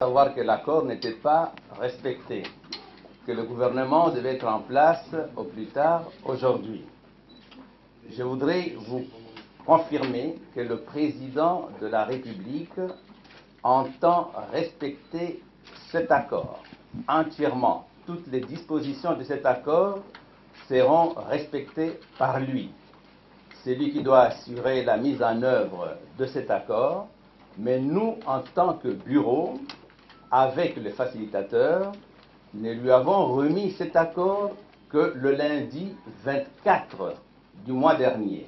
Savoir que l'accord n'était pas respecté, que le gouvernement devait être en place au plus tard aujourd'hui. Je voudrais vous confirmer que le président de la République entend respecter cet accord entièrement. Toutes les dispositions de cet accord seront respectées par lui. C'est lui qui doit assurer la mise en œuvre de cet accord, mais nous, en tant que bureau, avec le facilitateur, nous lui avons remis cet accord que le lundi 24 du mois dernier.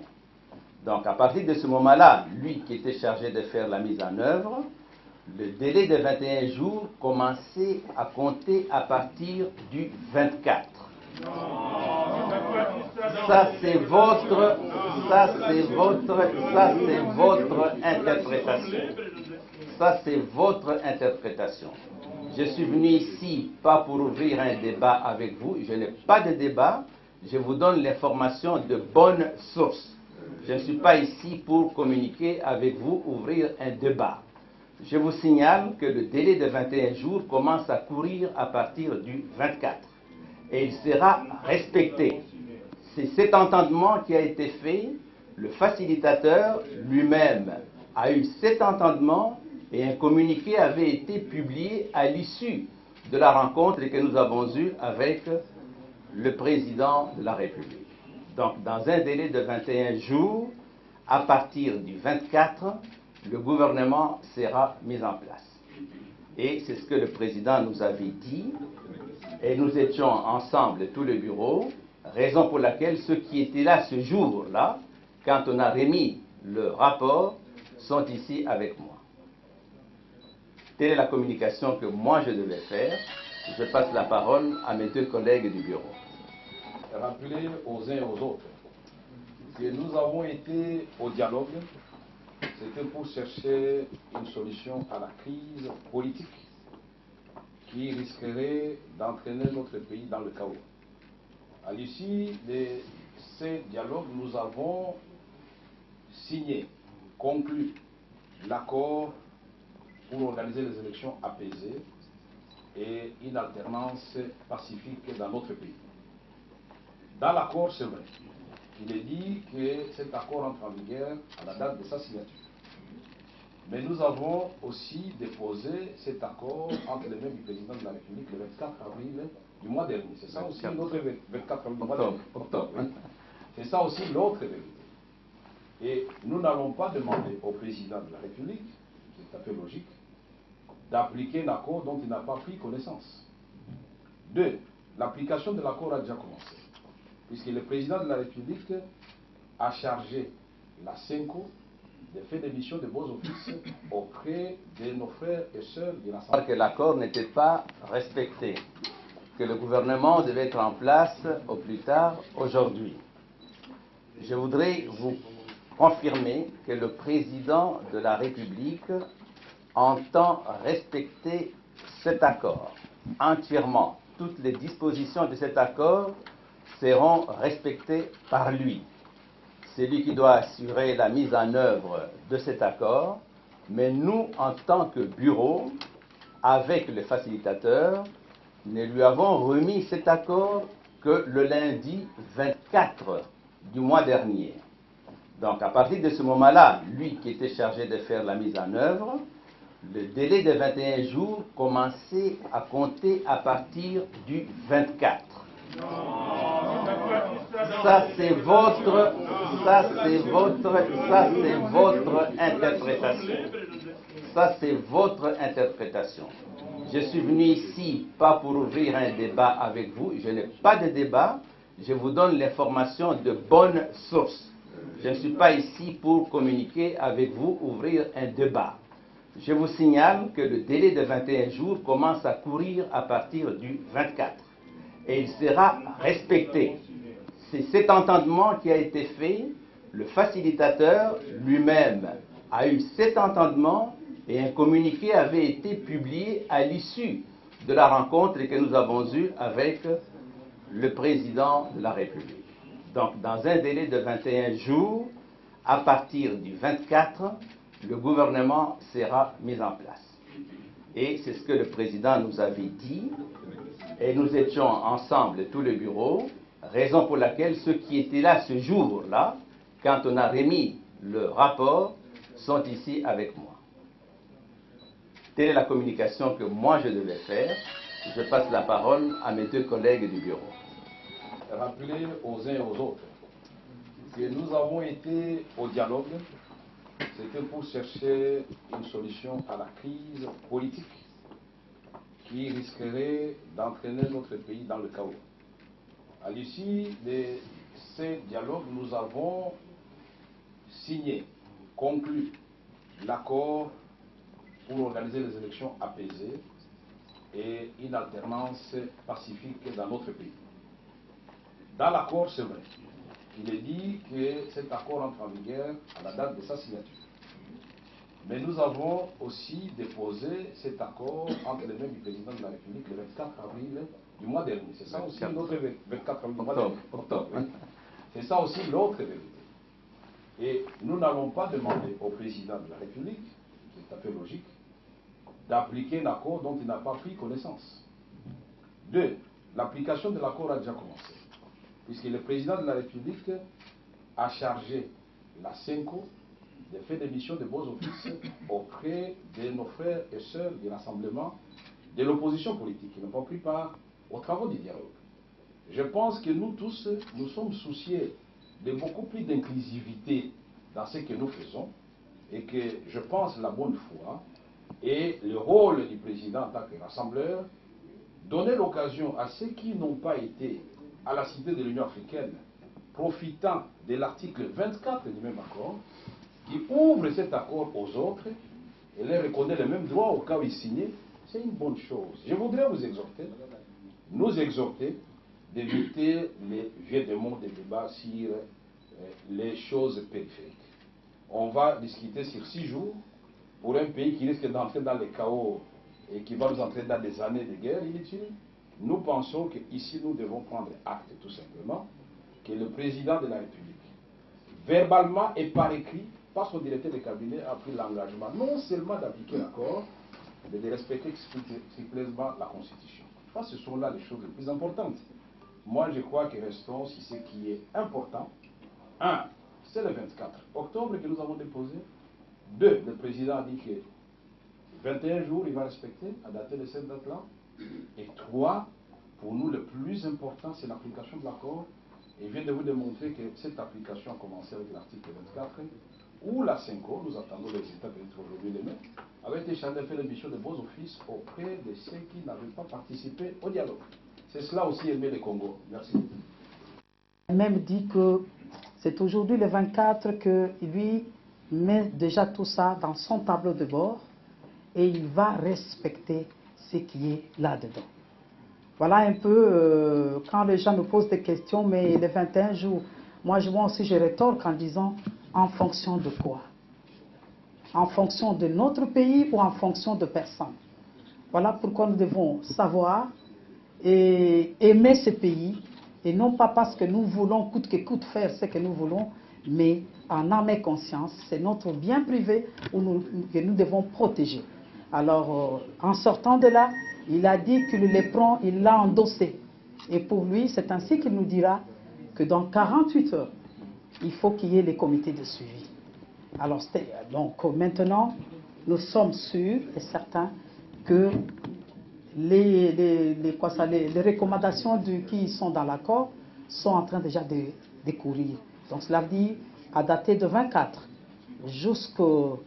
Donc à partir de ce moment-là, lui qui était chargé de faire la mise en œuvre, le délai de 21 jours commençait à compter à partir du 24. Ça c'est votre interprétation. Ça c'est votre interprétation. Je suis venu ici pas pour ouvrir un débat avec vous, je n'ai pas de débat, je vous donne l'information de bonne source. Je ne suis pas ici pour communiquer avec vous, ouvrir un débat. Je vous signale que le délai de 21 jours commence à courir à partir du 24 et il sera respecté. C'est cet entendement qui a été fait. Le facilitateur lui-même a eu cet entendement et un communiqué avait été publié à l'issue de la rencontre que nous avons eue avec le président de la République. Donc, dans un délai de 21 jours, à partir du 24, le gouvernement sera mis en place. Et c'est ce que le président nous avait dit, et nous étions ensemble, tout le bureau, raison pour laquelle ceux qui étaient là ce jour-là, quand on a remis le rapport, sont ici avec moi. Telle est la communication que moi je devais faire. Je passe la parole à mes deux collègues du bureau. Rappeler aux uns et aux autres que nous avons été au dialogue, c'était pour chercher une solution à la crise politique qui risquerait d'entraîner notre pays dans le chaos. À l'issue de ces dialogues, nous avons signé, conclu l'accord pour organiser les élections apaisées et une alternance pacifique dans notre pays. Dans l'accord, c'est vrai, il est dit que cet accord entre en vigueur à la date de sa signature. Mais nous avons aussi déposé cet accord entre les mains du président de la République le 24 avril du mois dernier. C'est ça aussi l'autre 24 avril du mois dernier. Octobre. C'est ça aussi l'autre vérité. Et nous n'allons pas demander au président de la République, c'est tout à fait logique, d'appliquer un accord dont il n'a pas pris connaissance. Deux, l'application de l'accord a déjà commencé, puisque le président de la République a chargé la CENCO de faire des missions de beaux offices auprès de nos frères et sœurs de l'Assemblée. Que l'accord n'était pas respecté, que le gouvernement devait être en place au plus tard aujourd'hui. Je voudrais vous confirmer que le président de la République entend respecter cet accord entièrement. Toutes les dispositions de cet accord seront respectées par lui. C'est lui qui doit assurer la mise en œuvre de cet accord, mais nous, en tant que bureau, avec le facilitateur, nous lui avons remis cet accord que le lundi 24 du mois dernier. Donc à partir de ce moment-là, lui qui était chargé de faire la mise en œuvre, le délai de 21 jours commençait à compter à partir du 24. Ça c'est votre interprétation. Ça c'est votre interprétation. Je suis venu ici pas pour ouvrir un débat avec vous, je n'ai pas de débat, je vous donne l'information de bonne source. Je ne suis pas ici pour communiquer avec vous, ouvrir un débat. Je vous signale que le délai de 21 jours commence à courir à partir du 24 et il sera respecté. C'est cet entendement qui a été fait. Le facilitateur lui-même a eu cet entendement et un communiqué avait été publié à l'issue de la rencontre que nous avons eue avec le président de la République. Donc, dans un délai de 21 jours, à partir du 24, le gouvernement sera mis en place. Et c'est ce que le président nous avait dit. Et nous étions ensemble, tout le bureau, raison pour laquelle ceux qui étaient là ce jour-là, quand on a remis le rapport, sont ici avec moi. Telle est la communication que moi je devais faire. Je passe la parole à mes deux collègues du bureau. Rappeler aux uns et aux autres que nous avons été au dialogue, c'était pour chercher une solution à la crise politique qui risquerait d'entraîner notre pays dans le chaos. À l'issue de ces dialogues, nous avons signé, conclu l'accord pour organiser les élections apaisées et une alternance pacifique dans notre pays. Dans l'accord, c'est vrai, il est dit que cet accord entre en vigueur à la date de sa signature. Mais nous avons aussi déposé cet accord entre les mains du président de la République le 24 avril du mois dernier. C'est ça aussi l'autre 24 avril du mois dernier. Octobre. C'est ça aussi l'autre vérité. Et nous n'allons pas demander au président de la République, c'est tout à fait logique, d'appliquer un accord dont il n'a pas pris connaissance. Deux, l'application de l'accord a déjà commencé, puisque le président de la République a chargé la CENCO de faire des missions de beaux offices auprès de nos frères et sœurs du rassemblement de l'opposition politique qui n'ont pas pris part aux travaux du dialogue. Je pense que nous tous, nous sommes souciés de beaucoup plus d'inclusivité dans ce que nous faisons et que je pense la bonne foi et le rôle du président en tant que rassembleur, donner l'occasion à ceux qui n'ont pas été à la Cité de l'Union africaine, profitant de l'article 24 du même accord, qui ouvre cet accord aux autres et les reconnaît les mêmes droits au cas où ils signent, c'est une bonne chose. Je voudrais vous exhorter, nous exhorter, d'éviter les vieux démons des débats sur les choses périphériques. On va discuter sur 6 jours pour un pays qui risque d'entrer dans le chaos et qui va nous entrer dans des années de guerre inutile. Nous pensons qu'ici, nous devons prendre acte tout simplement que le président de la République, verbalement et par écrit, par son directeur de cabinet, a pris l'engagement non seulement d'appliquer l'accord, mais de respecter strictement la Constitution. Ça, ce sont là les choses les plus importantes. Moi, je crois que restons sur ce qui est important. 1, c'est le 24 octobre que nous avons déposé. 2, le président a dit que 21 jours, il va respecter, à dater de cette date-là. Et 3, pour nous, le plus important, c'est l'application de l'accord. Et je viens de vous démontrer que cette application a commencé avec l'article 24, où la CENCO, nous attendons les résultats peut-être aujourd'hui demain, avait été chargée de faire l'émission de beaux offices auprès de ceux qui n'avaient pas participé au dialogue. C'est cela aussi aimer le Congo. Merci. Il même dit que c'est aujourd'hui le 24 que lui met déjà tout ça dans son tableau de bord et il va respecter ce qui est là-dedans. Voilà un peu quand les gens me posent des questions, mais les 21 jours, moi aussi je rétorque en disant en fonction de quoi? En fonction de notre pays ou en fonction de personne? Voilà pourquoi nous devons savoir et aimer ce pays, et non pas parce que nous voulons coûte que coûte faire ce que nous voulons, mais en âme et conscience, c'est notre bien privé que nous devons protéger. Alors, en sortant de là, il a dit que le léperon, il l'a endossé. Et pour lui, c'est ainsi qu'il nous dira que dans 48 heures, il faut qu'il y ait les comités de suivi. Alors, donc maintenant, nous sommes sûrs et certains que les recommandations qui sont dans l'accord sont en train déjà de courir. Donc cela veut dire à dater de 24 jusqu'au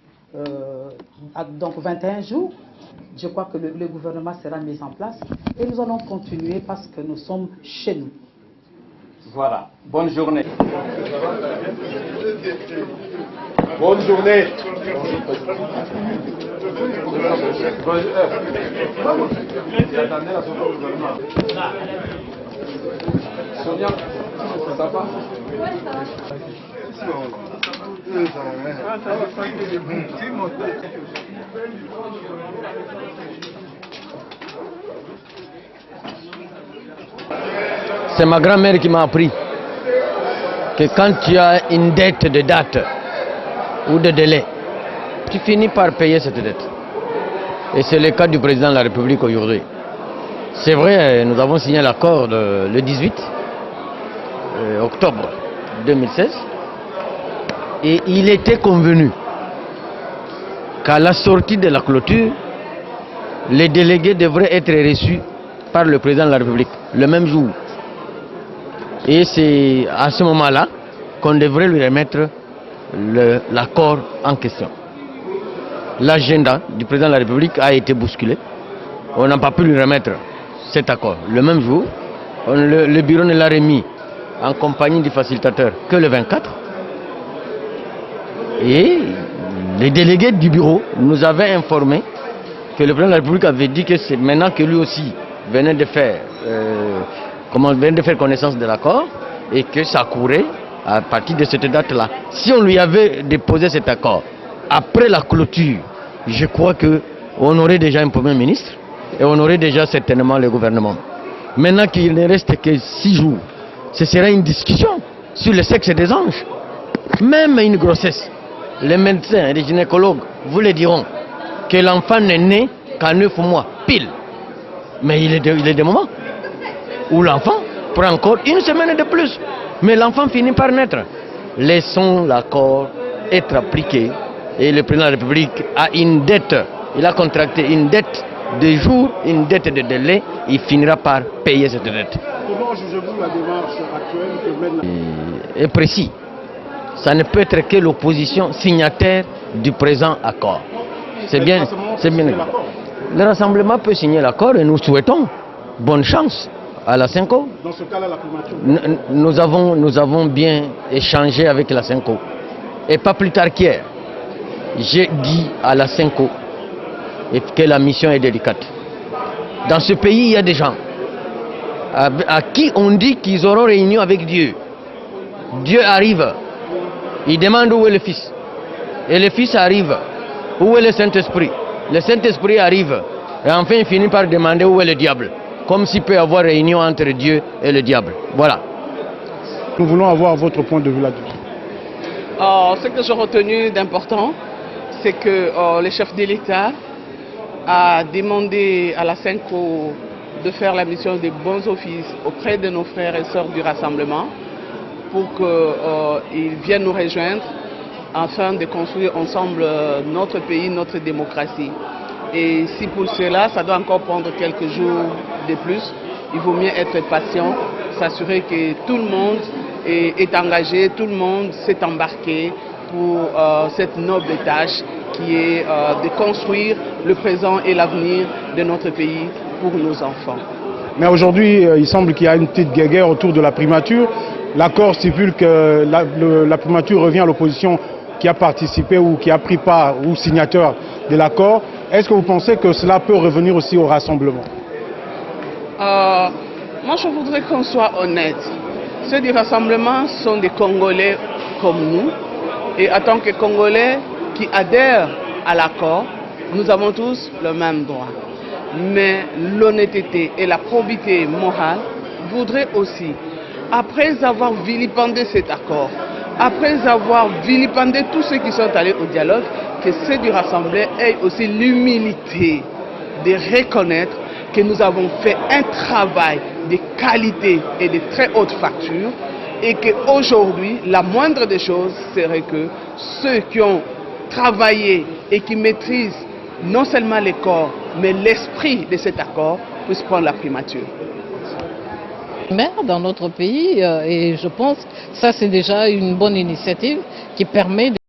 donc 21 jours, je crois que le gouvernement sera mis en place et nous allons continuer parce que nous sommes chez nous. Voilà, bonne journée. Bonne journée. Sonia, ça va? C'est ma grand-mère qui m'a appris que quand tu as une dette de date ou de délai, tu finis par payer cette dette. Et c'est le cas du président de la République aujourd'hui. C'est vrai, nous avons signé l'accord le 18 octobre 2016. Et il était convenu qu'à la sortie de la clôture, les délégués devraient être reçus par le président de la République le même jour. Et c'est à ce moment-là qu'on devrait lui remettre l'accord en question. L'agenda du président de la République a été bousculé. On n'a pas pu lui remettre cet accord le même jour. Le bureau ne l'a remis en compagnie du facilitateur que le 24. Et les délégués du bureau nous avaient informé que le président de la République avait dit que c'est maintenant que lui aussi venait de faire connaissance de l'accord et que ça courait à partir de cette date-là. Si on lui avait déposé cet accord après la clôture, je crois qu'on aurait déjà un Premier ministre et on aurait déjà certainement le gouvernement. Maintenant qu'il ne reste que 6 jours, ce sera une discussion sur le sexe des anges. Même une grossesse, les médecins et les gynécologues vous le diront que l'enfant n'est né qu'à 9 mois, pile. Mais il est des moments où l'enfant prend encore une semaine de plus. Mais l'enfant finit par naître. Laissons l'accord être appliqué. Et le président de la République a une dette. Il a contracté une dette de jours, une dette de délai. Il finira par payer cette dette. Comment jugez-vous la démarche actuelle que mène Et précis. Ça ne peut être que l'opposition signataire du présent accord. C'est bien. Le rassemblement peut signer l'accord et nous souhaitons bonne chance à la Senco. Dans ce cas-là, la primature. Nous avons bien échangé avec la Senco. Et pas plus tard qu'hier, j'ai dit à la Senco que la mission est délicate. Dans ce pays, il y a des gens à qui on dit qu'ils auront réunion avec Dieu. Dieu arrive, il demande où est le Fils. Et le Fils arrive, où est le Saint-Esprit. Le Saint-Esprit arrive, et enfin il finit par demander où est le diable. Comme s'il peut y avoir réunion entre Dieu et le diable. Voilà. Nous voulons avoir votre point de vue là-dessus. Ce que j'ai retenu d'important, c'est que le chef de l'État a demandé à la Senco de faire la mission des bons offices auprès de nos frères et sœurs du rassemblement pour qu'ils viennent nous rejoindre afin de construire ensemble notre pays, notre démocratie. Et si pour cela, ça doit encore prendre quelques jours de plus, il vaut mieux être patient, s'assurer que tout le monde est engagé, tout le monde s'est embarqué pour cette noble tâche qui est de construire le présent et l'avenir de notre pays pour nos enfants. Mais aujourd'hui, il semble qu'il y a une petite guéguerre autour de la primature. L'accord stipule que la primature revient à l'opposition qui a participé ou qui a pris part ou signateur de l'accord. Est-ce que vous pensez que cela peut revenir aussi au rassemblement? Moi, je voudrais qu'on soit honnête. Ceux du rassemblement sont des Congolais comme nous. Et en tant que Congolais qui adhèrent à l'accord, nous avons tous le même droit. Mais l'honnêteté et la probité morale voudraient aussi, après avoir vilipendé cet accord, après avoir vilipendé tous ceux qui sont allés au dialogue, que ceux du rassemblement aient aussi l'humilité de reconnaître que nous avons fait un travail de qualité et de très haute facture et qu'aujourd'hui, la moindre des choses serait que ceux qui ont travaillé et qui maîtrisent non seulement les corps, mais l'esprit de cet accord puissent prendre la primature. Dans notre pays, et je pense que ça c'est déjà une bonne initiative qui permet de